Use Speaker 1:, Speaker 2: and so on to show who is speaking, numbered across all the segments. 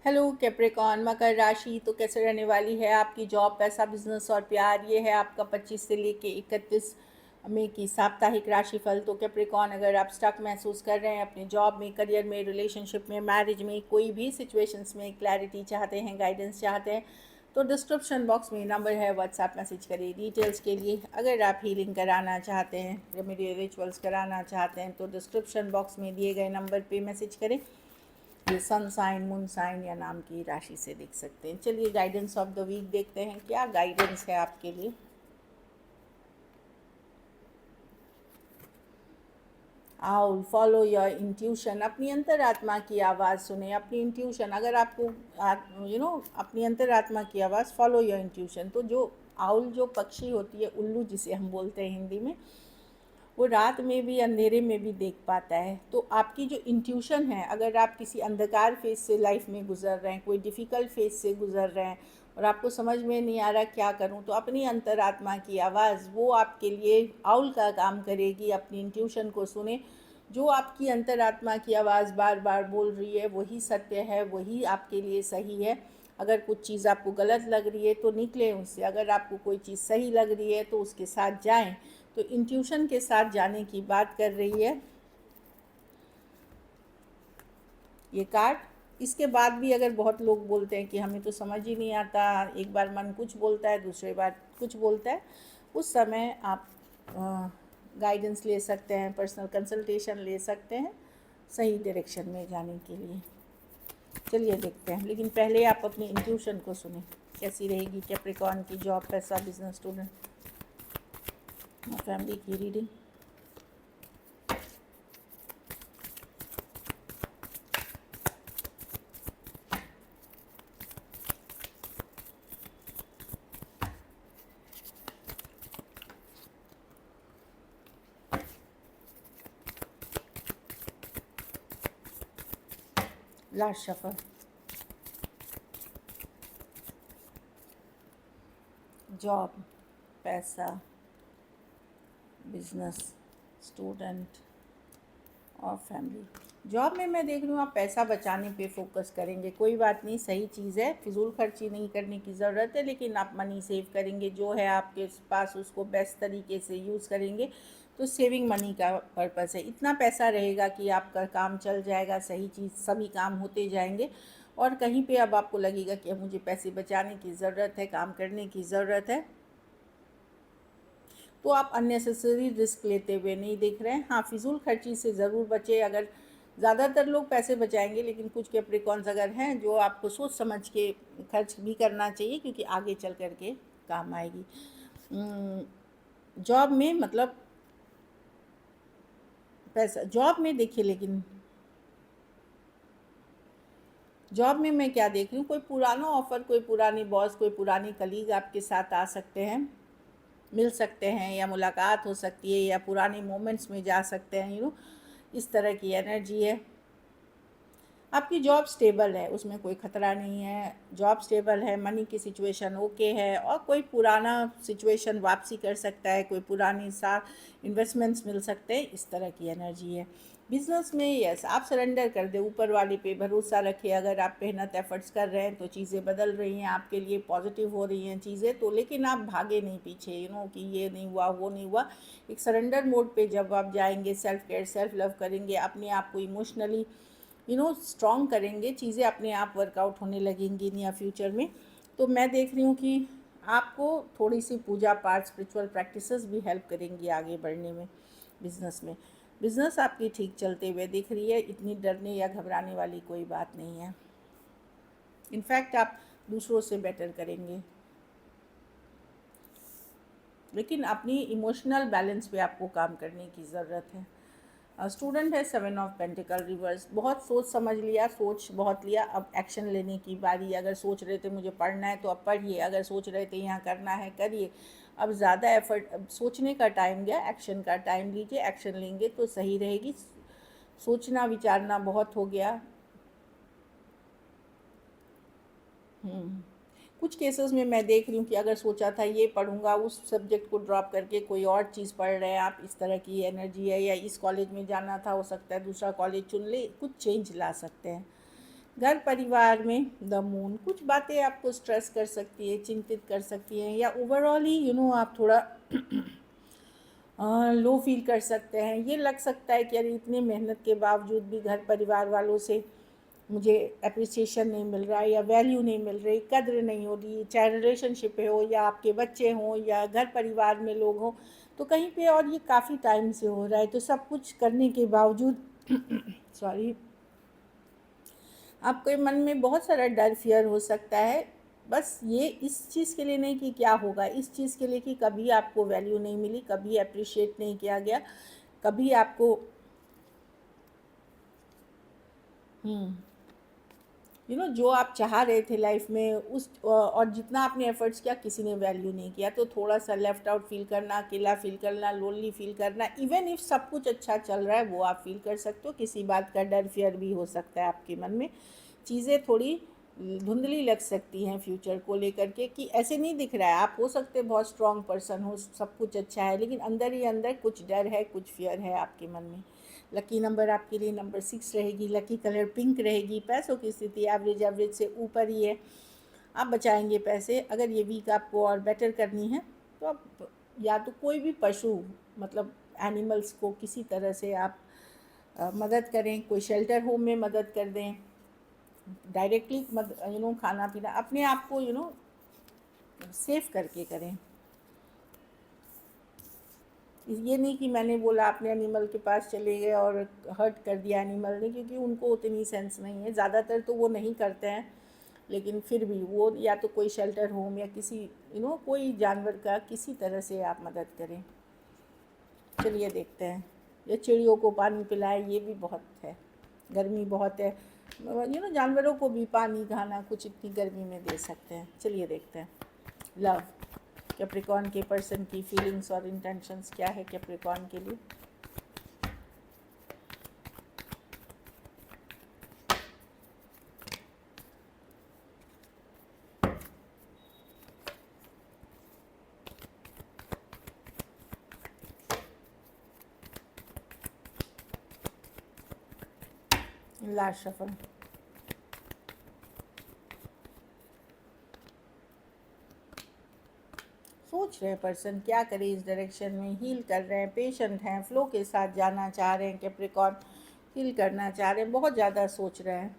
Speaker 1: Hello Capricorn, मकर राशि तो कैसे रहने वाली है आपकी जॉब, पैसा, बिजनेस और प्यार। ये है आपका 25 से लेके 31 मई की साप्ताहिक राशिफल। तो कैप्रिकॉन, अगर आप स्टक महसूस कर रहे हैं अपने जॉब में, करियर में, रिलेशनशिप में, मैरिज में, कोई भी सिचुएशंस में क्लैरिटी चाहते हैं, गाइडेंस चाहते हैं, तो डिस्क्रिप्शन बॉक्स में नंबर है, व्हाट्सएप मैसेज करिए डिटेल्स के लिए। अगर आप हीलिंग कराना चाहते हैं, रेमेडी रिचुअल्स कराना चाहते हैं, तो डिस्क्रिप्शन बॉक्स में दिए गए नंबर पे मैसेज करें। ये सन साइन, मून साइन या नाम की राशि से देख सकते हैं। चलिए गाइडेंस ऑफ द वीक देखते हैं, क्या गाइडेंस है आपके लिए। Owl, follow your intuition. अपनी अंतरात्मा की आवाज़ सुने, अपनी इंट्यूशन। अगर आपको अपनी अंतरात्मा की आवाज़, फॉलो योर इंट्यूशन। तो जो आउल जो पक्षी होती है, उल्लू जिसे हम बोलते हैं हिंदी में, वो रात में भी अंधेरे में भी देख पाता है। तो आपकी जो इंट्यूशन है, अगर आप किसी अंधकार फेज से लाइफ में गुजर रहे हैं, कोई डिफ़िकल्ट फेज से गुजर रहे हैं और आपको समझ में नहीं आ रहा क्या करूं, तो अपनी अंतरात्मा की आवाज़ वो आपके लिए आउल का काम करेगी। अपनी इंट्यूशन को सुने। जो आपकी अंतरात्मा की आवाज़ बार बार बोल रही है वही सत्य है, वही आपके लिए सही है। अगर कुछ चीज़ आपको गलत लग रही है तो निकलें उससे, अगर आपको कोई चीज़ सही लग रही है तो उसके साथ जाएं। तो इंट्यूशन के साथ जाने की बात कर रही है ये कार्ड। इसके बाद भी अगर बहुत लोग बोलते हैं कि हमें तो समझ ही नहीं आता, एक बार मन कुछ बोलता है, दूसरे बार कुछ बोलता है, उस समय आप गाइडेंस ले सकते हैं, पर्सनल कंसल्टेशन ले सकते हैं सही डायरेक्शन में जाने के लिए। चलिए देखते हैं, लेकिन पहले आप अपनी इंट्यूशन को सुने। कैसी रहेगी कैप्रिकॉर्न की जॉब, पैसा, बिजनेस, स्टूडेंट और फैमिली की रीडिंग। Last shuffle. जॉब, पैसा, बिजनेस, स्टूडेंट और फैमिली। जॉब में मैं देख रही हूँ आप पैसा बचाने पे फोकस करेंगे। कोई बात नहीं, सही चीज़ है, फिजूल खर्ची नहीं करने की ज़रूरत है, लेकिन आप मनी सेव करेंगे। जो है आपके पास उसको बेस्ट तरीके से यूज़ करेंगे। तो सेविंग मनी का पर्पस है। इतना पैसा रहेगा कि आपका काम चल जाएगा, सही चीज़, सभी काम होते जाएंगे। और कहीं पे अब आपको लगेगा कि अब मुझे पैसे बचाने की ज़रूरत है, काम करने की ज़रूरत है, तो आप अननेसेसरी रिस्क लेते हुए नहीं दिख रहे हैं। हाँ, फिजूल खर्ची से ज़रूर बचे। अगर ज़्यादातर लोग पैसे बचाएंगे, लेकिन कुछ कैप्रिकॉर्न्स अगर हैं जो आपको सोच समझ के खर्च भी करना चाहिए, क्योंकि आगे चल कर के काम आएगी। जॉब में मतलब पैसा, जॉब में देखिए, लेकिन जॉब में मैं क्या देख रही हूँ, कोई पुराना ऑफ़र, कोई पुरानी बॉस, कोई पुरानी कलीग आपके साथ आ सकते हैं, मिल सकते हैं, या मुलाकात हो सकती है, या पुराने मोमेंट्स में जा सकते हैं। इस तरह की एनर्जी है। आपकी जॉब स्टेबल है, उसमें कोई ख़तरा नहीं है। जॉब स्टेबल है, मनी की सिचुएशन ओके है, और कोई पुराना सिचुएशन वापसी कर सकता है, कोई पुरानी सा इन्वेस्टमेंट्स मिल सकते हैं, इस तरह की एनर्जी है। बिजनेस में यस, आप सरेंडर कर दे, ऊपर वाले पे भरोसा रखिए। अगर आप मेहनत एफर्ट्स कर रहे हैं तो चीज़ें बदल रही हैं आपके लिए, पॉजिटिव हो रही हैं चीज़ें, तो लेकिन आप भागे नहीं पीछे, कि ये नहीं हुआ, वो नहीं हुआ। एक सरेंडर मोड पे जब आप जाएंगे, सेल्फ केयर, सेल्फ लव करेंगे, अपने आप को इमोशनली स्ट्रॉन्ग करेंगे, चीज़ें अपने आप वर्कआउट होने लगेंगी नियर फ्यूचर में। तो मैं देख रही हूँ कि आपको थोड़ी सी पूजा पाठ, स्पिरिचुअल प्रैक्टिसेस भी हेल्प करेंगी आगे बढ़ने में। बिजनेस में, बिजनेस आपकी ठीक चलते हुए दिख रही है, इतनी डरने या घबराने वाली कोई बात नहीं है। इनफैक्ट आप दूसरों से बेटर करेंगे, लेकिन अपनी इमोशनल बैलेंस पे आपको काम करने की ज़रूरत है। स्टूडेंट है 7 ऑफ पेंटिकल रिवर्स। बहुत सोच समझ लिया, सोच बहुत लिया, अब एक्शन लेने की बारी। अगर सोच रहे थे मुझे पढ़ना है तो अब पढ़िए, अगर सोच रहे थे यहाँ करना है करिए। अब ज़्यादा एफर्ट, अब सोचने का टाइम गया, एक्शन का टाइम लीजिए। एक्शन लेंगे तो सही रहेगी। सोचना विचारना बहुत हो गया। कुछ केसेस में मैं देख रही हूँ कि अगर सोचा था ये पढ़ूंगा, उस सब्जेक्ट को ड्रॉप करके कोई और चीज़ पढ़ रहे हैं आप, इस तरह की एनर्जी है। या इस कॉलेज में जाना था, हो सकता है दूसरा कॉलेज चुन ले, कुछ चेंज ला सकते हैं। घर परिवार में द मून, कुछ बातें आपको स्ट्रेस कर सकती है, चिंतित कर सकती हैं, या ओवरऑल ही आप थोड़ा लो फील कर सकते हैं। ये लग सकता है कि अरे इतनी मेहनत के बावजूद भी घर परिवार वालों से मुझे अप्रिसिएशन नहीं मिल रहा है, या वैल्यू नहीं मिल रही, कद्र नहीं हो रही, चाहे रिलेशनशिप हो या आपके बच्चे हों या घर परिवार में लोग हों, तो कहीं पे और ये काफ़ी टाइम से हो रहा है। तो सब कुछ करने के बावजूद सॉरी, आपके मन में बहुत सारा डर फियर हो सकता है। बस ये इस चीज़ के लिए नहीं कि क्या होगा, इस चीज़ के लिए कि कभी आपको वैल्यू नहीं मिली, कभी अप्रिशिएट नहीं किया गया, कभी आपको जो आप चाह रहे थे लाइफ में उस और जितना आपने एफर्ट्स किया किसी ने वैल्यू नहीं किया, तो थोड़ा सा लेफ्ट आउट फील करना, अकेला फील करना, लोनली फील करना, इवन इफ सब कुछ अच्छा चल रहा है वो आप फील कर सकते हो। किसी बात का डर फियर भी हो सकता है आपके मन में, चीज़ें थोड़ी धुंधली लग सकती हैं फ्यूचर को लेकर के, कि ऐसे नहीं दिख रहा है। आप हो सकते हैं बहुत स्ट्रांग पर्सन हो, सब कुछ अच्छा है, लेकिन अंदर ही अंदर कुछ डर है, कुछ फियर है आपके मन में। लकी नंबर आपके लिए नंबर 6 रहेगी, लकी कलर पिंक रहेगी। पैसों की स्थिति एवरेज एवरेज से ऊपर ही है, आप बचाएंगे पैसे। अगर ये वीक आपको और बेटर करनी है तो आप या तो कोई भी पशु, मतलब एनिमल्स को किसी तरह से आप मदद करें, कोई शेल्टर होम में मदद कर दें, डायरेक्टली खाना पीना अपने आप को सेफ करके करें। ये नहीं कि मैंने बोला आपने एनिमल के पास चले गए और हर्ट कर दिया एनिमल ने, क्योंकि उनको उतनी सेंस नहीं है, ज़्यादातर तो वो नहीं करते हैं, लेकिन फिर भी वो या तो कोई शेल्टर होम या किसी कोई जानवर का किसी तरह से आप मदद करें। चलिए देखते हैं, ये चिड़ियों को पानी पिलाएं, ये भी बहुत है, गर्मी बहुत है, जानवरों को भी पानी खाना कुछ इतनी गर्मी में दे सकते हैं। चलिए देखते हैं लव, कैप्रिकॉर्न के पर्सन की फीलिंग्स और इंटेंशंस क्या है कैप्रिकॉर्न के लिए। लास्ट शफल, सोच रहे हैं पर्सन क्या करें इस डायरेक्शन में, हील कर रहे हैं, पेशेंट हैं, फ्लो के साथ जाना चाह रहे हैं, कैप्रिकॉर्न हील करना चाह रहे हैं, बहुत ज़्यादा सोच रहे हैं।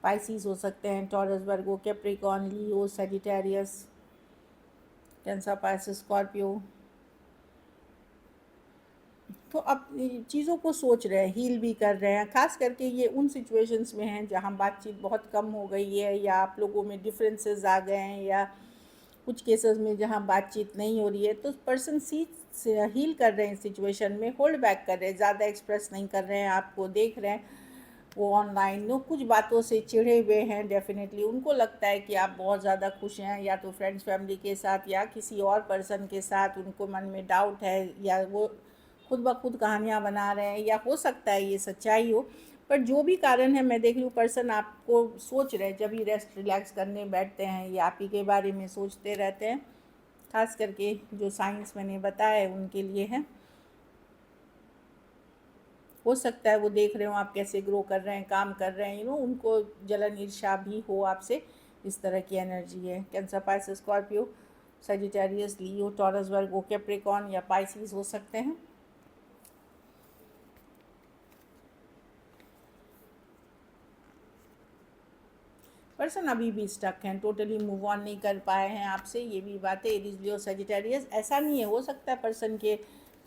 Speaker 1: पाइसिस हो सकते हैं, टॉरस, वर्गो, कैप्रिकॉर्न, लियो, सजिटेरियस, कैंसर, पाइसिस, स्कॉर्पियो। तो अब चीज़ों को सोच रहे हैं, हील भी कर रहे हैं। ख़ास करके ये उन सिचुएशंस में हैं जहाँ बातचीत बहुत कम हो गई है, या आप लोगों में डिफरेंसेस आ गए हैं, या कुछ केसेस में जहाँ बातचीत नहीं हो रही है, तो पर्सन से हील कर रहे हैं सिचुएशन में, होल्ड बैक कर रहे हैं, ज़्यादा एक्सप्रेस नहीं कर रहे हैं, आपको देख रहे हैं वो ऑनलाइन कुछ बातों से चिढ़े हुए हैं। डेफिनेटली उनको लगता है कि आप बहुत ज़्यादा खुश हैं, या तो फ्रेंड्स फैमिली के साथ या किसी और पर्सन के साथ, उनको मन में डाउट है, या वो खुद ब खुद कहानियाँ बना रहे हैं, या हो सकता है ये सच्चाई हो। पर जो भी कारण है, मैं देख रही हूँ पर्सन आपको सोच रहे हैं, जब भी रेस्ट रिलैक्स करने बैठते हैं ये आप ही के बारे में सोचते रहते हैं। खास करके जो साइंस मैंने बताया है उनके लिए है। हो सकता है वो देख रहे हो आप कैसे ग्रो कर रहे हैं, काम कर रहे हैं, उनको जलन ईर्ष्या भी हो आपसे, इस तरह की एनर्जी है। कैंसर, पाइसिस, स्कॉर्पियो, सजिटेरियस, लियो, टॉरस, वर्गो, कैप्रिकॉर्न या पाइसिस हो सकते हैं। पर्सन अभी भी स्टक हैं, टोटली मूव ऑन नहीं कर पाए हैं आपसे, ये भी बात है। एरीज, लियो, सजिटेरियस, ऐसा नहीं है, हो सकता है पर्सन के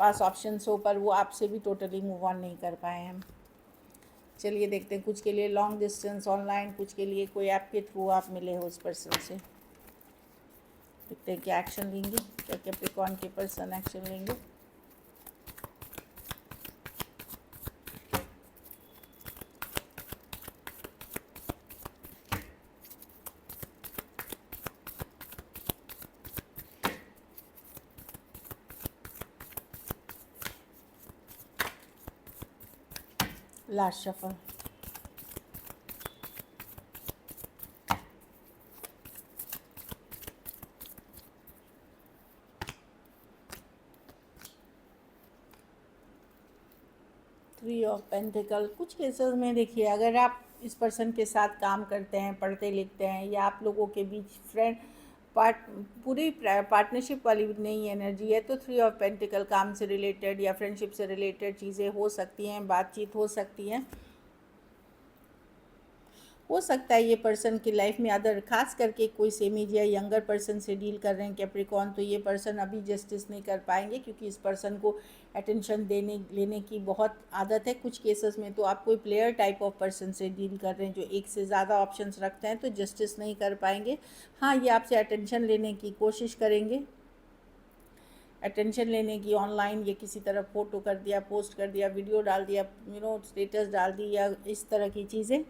Speaker 1: पास ऑप्शंस हो पर वो आपसे भी टोटली मूव ऑन नहीं कर पाए हैं। चलिए देखते हैं, कुछ के लिए लॉन्ग डिस्टेंस ऑनलाइन, कुछ के लिए कोई ऐप के थ्रू आप मिले हो उस पर्सन से। देखते हैं क्या एक्शन लेंगे, क्या कैप्रिकॉर्न के पर्सन एक्शन लेंगे। लास्ट शफल, 3 ऑफ पेंटिकल, कुछ केसेस में देखिए अगर आप इस पर्सन के साथ काम करते हैं, पढ़ते लिखते हैं, या आप लोगों के बीच फ्रेंड पूरी पार्टनरशिप वाली नहीं एनर्जी है, तो 3 ऑफ पेंटिकल काम से रिलेटेड या फ्रेंडशिप से रिलेटेड चीज़ें हो सकती हैं, बातचीत हो सकती हैं। हो सकता है ये पर्सन की लाइफ में अदर खास करके कोई सेम एज या यंगर पर्सन से डील कर रहे हैं कैप्रिकॉर्न, तो ये पर्सन अभी जस्टिस नहीं कर पाएंगे, क्योंकि इस पर्सन को अटेंशन लेने की बहुत आदत है। कुछ केसेस में तो आप कोई प्लेयर टाइप ऑफ पर्सन से डील कर रहे हैं जो एक से ज़्यादा ऑप्शंस रखते हैं, तो जस्टिस नहीं कर पाएंगे। हाँ, ये आपसे अटेंशन लेने की कोशिश करेंगे, अटेंशन लेने की, ऑनलाइन ये किसी तरह फ़ोटो कर दिया, पोस्ट कर दिया, वीडियो डाल दिया, स्टेटस डाल दिया, इस तरह की चीज़ें।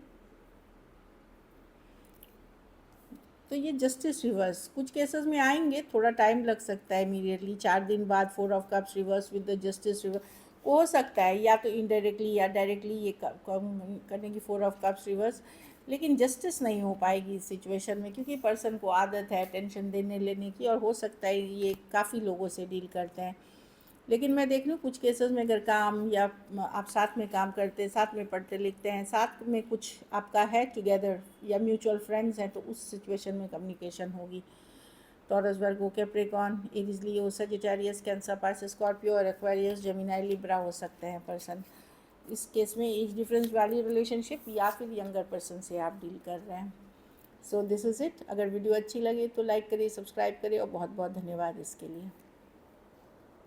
Speaker 1: तो ये जस्टिस रिवर्स कुछ केसेस में आएंगे, थोड़ा टाइम लग सकता है, इमीडिएटली 4 दिन बाद 4 of cups reverse with the justice reverse हो सकता है, या तो इनडायरेक्टली या डायरेक्टली ये करने की 4 ऑफ कप्स रिवर्स, लेकिन जस्टिस नहीं हो पाएगी इस सिचुएशन में, क्योंकि पर्सन को आदत है टेंशन देने लेने की, और हो सकता है ये काफ़ी लोगों से डील करते हैं। लेकिन मैं देख रही हूँ कुछ केसेस में अगर काम या आप साथ में काम करते हैं, साथ में पढ़ते लिखते हैं, साथ में कुछ आपका है टुगेदर या म्यूचुअल फ्रेंड्स हैं, तो उस सिचुएशन में कम्युनिकेशन होगी। टॉरस, वर्गो, कैप्रिकॉर्न, एरीज, लियो, सजिटेरियस, कैंसर, पाइसेस, स्कॉर्पियो और एक्वेरियस, जेमिनी, लिब्रा हो सकते हैं पर्सन। इस केस में एज डिफरेंस वाली रिलेशनशिप या फिर यंगर पर्सन से आप डील कर रहे हैं। So this is it. अगर वीडियो अच्छी लगे तो लाइक करिए, सब्सक्राइब करिए, और बहुत बहुत धन्यवाद इसके लिए।